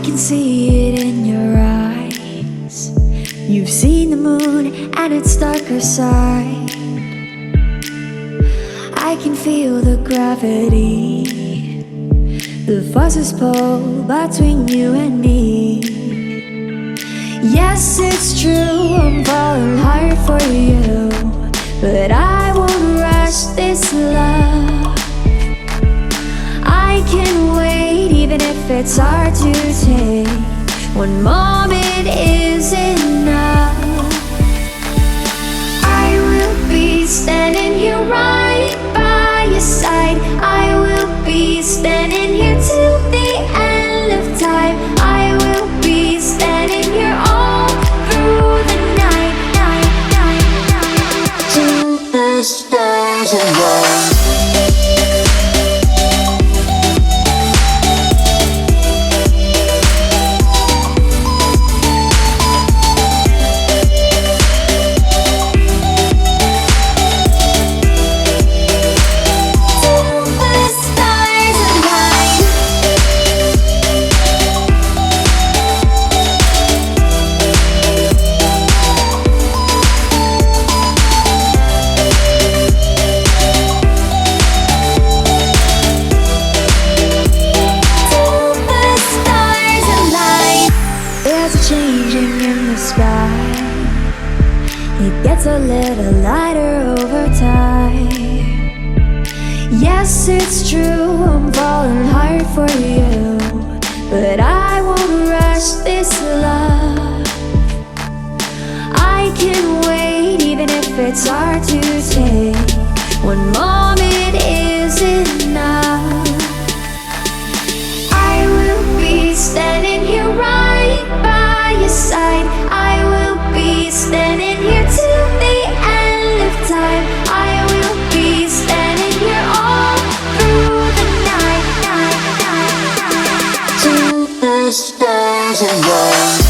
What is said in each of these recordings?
can see it in your eyes. You've seen the moon and its darker side. I can feel the gravity, the forces pull between you and me. Yes, it's true, I'm falling hard for you, but I won't rush this love. I can wait even if it's hard to take. One moment is enough. I will be standing here right by your side. I will be standing here till the end of time. I will be standing here all through the night, till the stars align. Changing in the sky, it gets a little lighter over time. Yes, it's true, I'm falling hard for you, but I won't rush this love. I can wait even if it's hard to take. One moment is enough. I will be standing here right by your side. I will be standing here till the end of time. I will be standing here all through the night, till the stars align.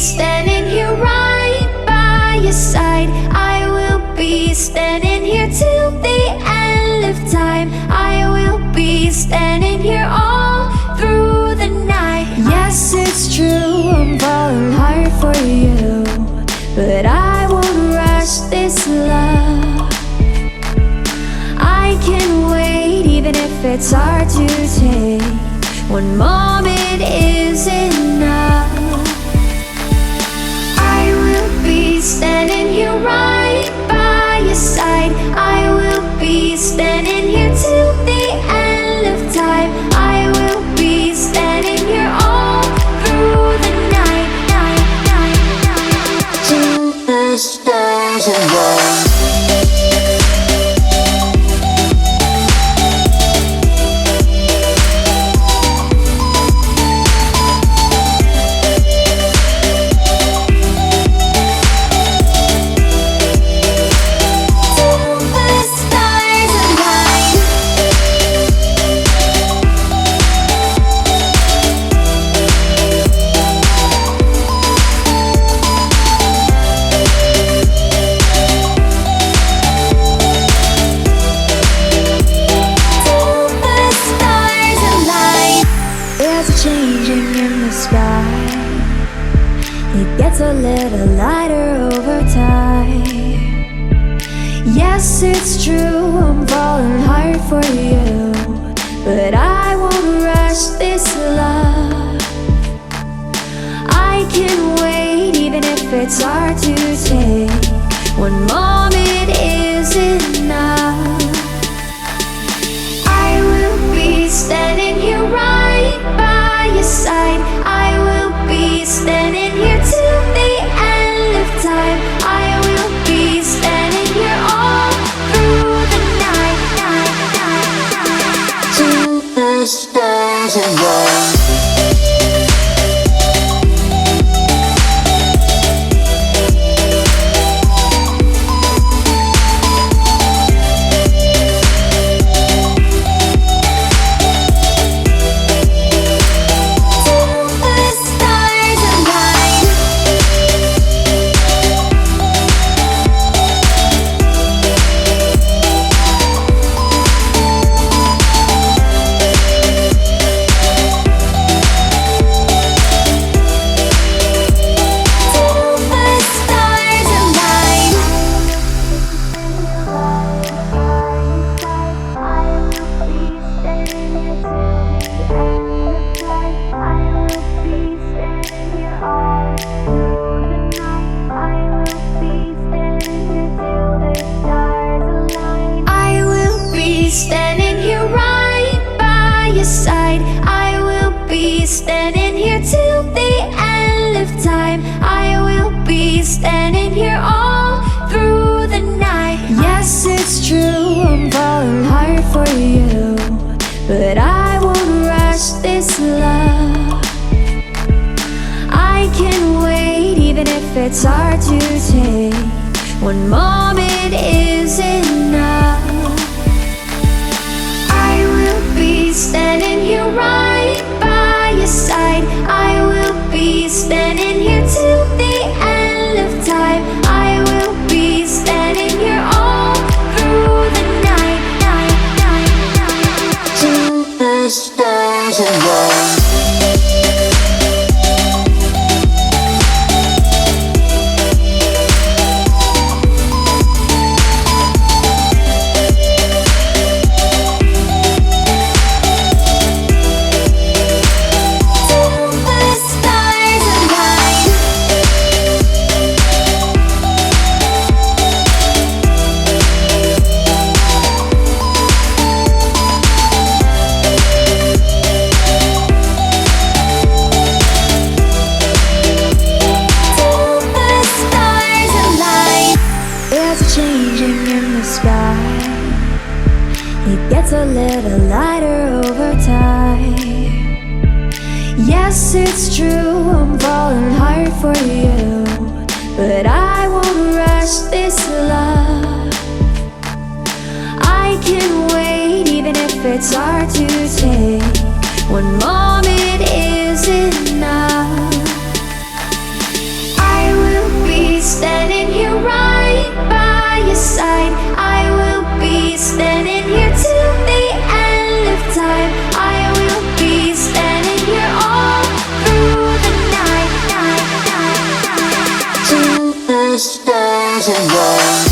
Standing here right by your side. I will be standing here till the end of time. I will be standing here all through the night. Yes, it's true, I'm falling hard for you, but I won't rush this love. I can wait even if it's hard to take. One moment is enough. Standing here right by your side. I will be standing here till the end of time. I will be standing here all through the night, till the stars align. Changing in the sky, it gets a little lighter over time. Yes, it's true, I'm falling hard for you, but I won't rush this love. I can wait even if it's hard to take. One moment is enough. I will be standing here right by your side. I will be standing here till the end of time. I will be standing here all through the night. Till the stars align. Standing here right by your side. I will be standing here till the end of time. I will be standing here all through the night. Yes, it's true, I'm falling hard for you, but I won't rush this love. I can wait even if it's hard to take. One moment is enough. Standing here right by your side. I will be standing here till the end of time. I will be standing here all through the night. Till the stars align. Changing in the sky, it gets a little lighter over time. Yes, it's true, I'm falling hard for you, but I won't rush this love. I can wait even if it's hard to take. One moment is enough. I will be standing here right by your side. I will be standing here till the end of time. I will be standing here all through the night. Till the stars align.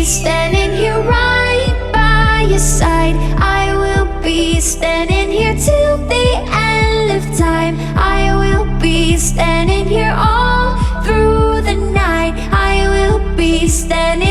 Standing here right by your side. I will be standing here till the end of time. I will be standing here all through the night. I will be standing